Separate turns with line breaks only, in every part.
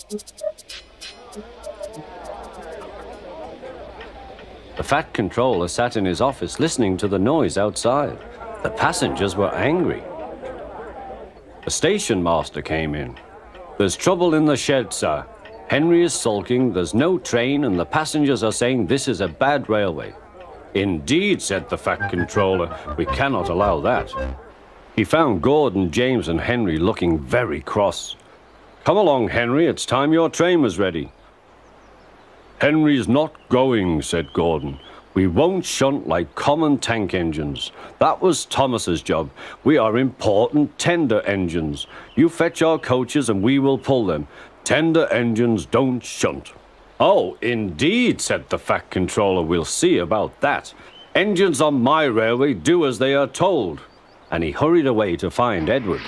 The Fat Controller sat in his office listening to the noise outside. The passengers were angry. The station master came in. "There's trouble in the shed, sir. Henry is sulking, there's no train, and the passengers are saying this is a bad railway." "Indeed," said the Fat Controller, "we cannot allow that." He found Gordon, James, and Henry looking very cross. "Come along, Henry, it's time your train was ready." "Henry's not going," said Gordon. "We won't shunt like common tank engines. That was Thomas's job. We are important tender engines. You fetch our coaches and we will pull them. Tender engines don't shunt." "Oh, indeed," said the Fat Controller. "We'll see about that. Engines on my railway do as they are told." And he hurried away to find Edward.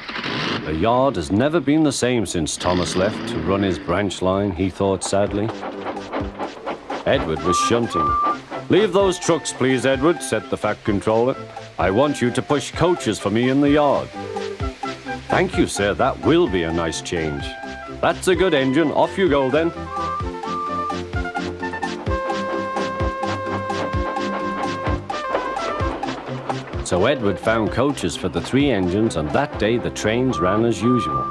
The yard has never been the same since Thomas left to run his branch line, he thought sadly. Edward was shunting. "Leave those trucks, please, Edward," said the Fat Controller. "I want you to push coaches for me in the yard." "Thank you, sir, that will be a nice change." "That's a good engine, off you go then." So Edward found coaches for the 3 engines, and that day the trains ran as usual.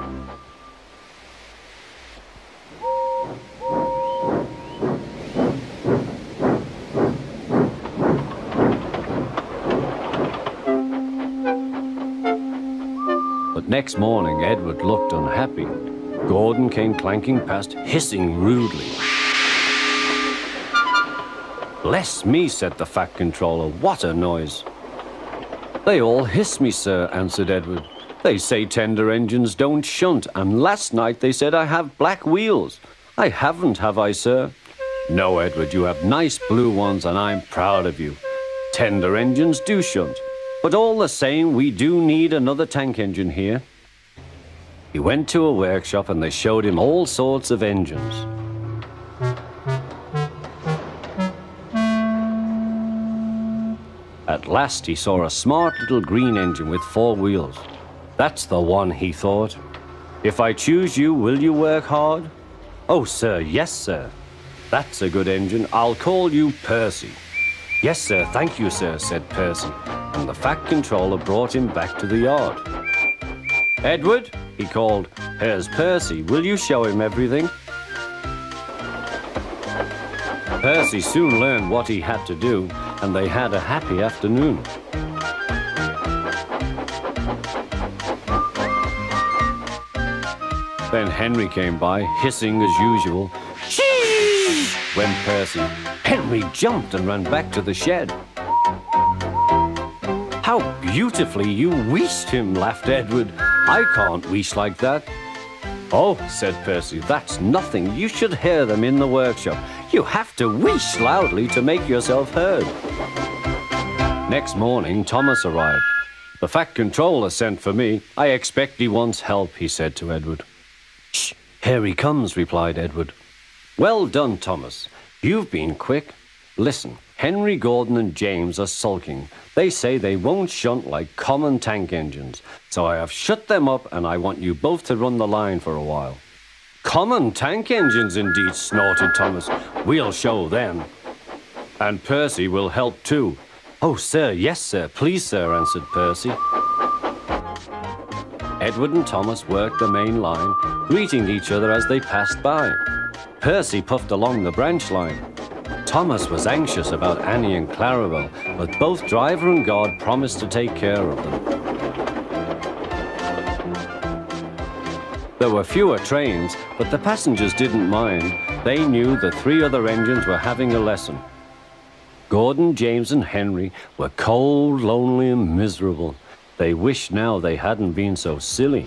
But next morning, Edward looked unhappy. Gordon came clanking past, hissing rudely. "Bless me," said the Fat Controller, "what a noise." "They all hiss me, sir," answered Edward. "They say tender engines don't shunt, and last night they said I have black wheels. I haven't, have I, sir?" "No, Edward, you have nice blue ones, and I'm proud of you. Tender engines do shunt, but all the same, we do need another tank engine here." He went to a workshop, and they showed him all sorts of engines. At last he saw a smart little green engine with 4 wheels. "That's the one," he thought. "If I choose you, will you work hard?" "Oh, sir, yes, sir." "That's a good engine. I'll call you Percy." "Yes, sir, thank you, sir," said Percy, and the Fat Controller brought him back to the yard. "Edward," he called, "here's Percy. Will you show him everything?" Percy soon learned what he had to do, and they had a happy afternoon. Then Henry came by, hissing as usual. "Shee!" went Percy. Henry jumped and ran back to the shed. "How beautifully you wheeshed him," laughed Edward. "I can't wheesh like that." "Oh," said Percy, "that's nothing. You should hear them in the workshop. You have to wheesh loudly to make yourself heard." Next morning, Thomas arrived. "The Fat Controller sent for me. I expect he wants help," he said to Edward. "Shh, here he comes," replied Edward. "Well done, Thomas. You've been quick. Listen, Henry, Gordon, and James are sulking. They say they won't shunt like common tank engines. So I have shut them up, and I want you both to run the line for a while." "Common tank engines, indeed," snorted Thomas. "We'll show them." "And Percy will help too." "Oh, sir, yes, sir. Please, sir," answered Percy. Edward and Thomas worked the main line, greeting each other as they passed by. Percy puffed along the branch line. Thomas was anxious about Annie and Clarabelle, but both driver and guard promised to take care of them. There were fewer trains, but the passengers didn't mind. They knew the 3 other engines were having a lesson. Gordon, James, and Henry were cold, lonely, and miserable. They wished now they hadn't been so silly.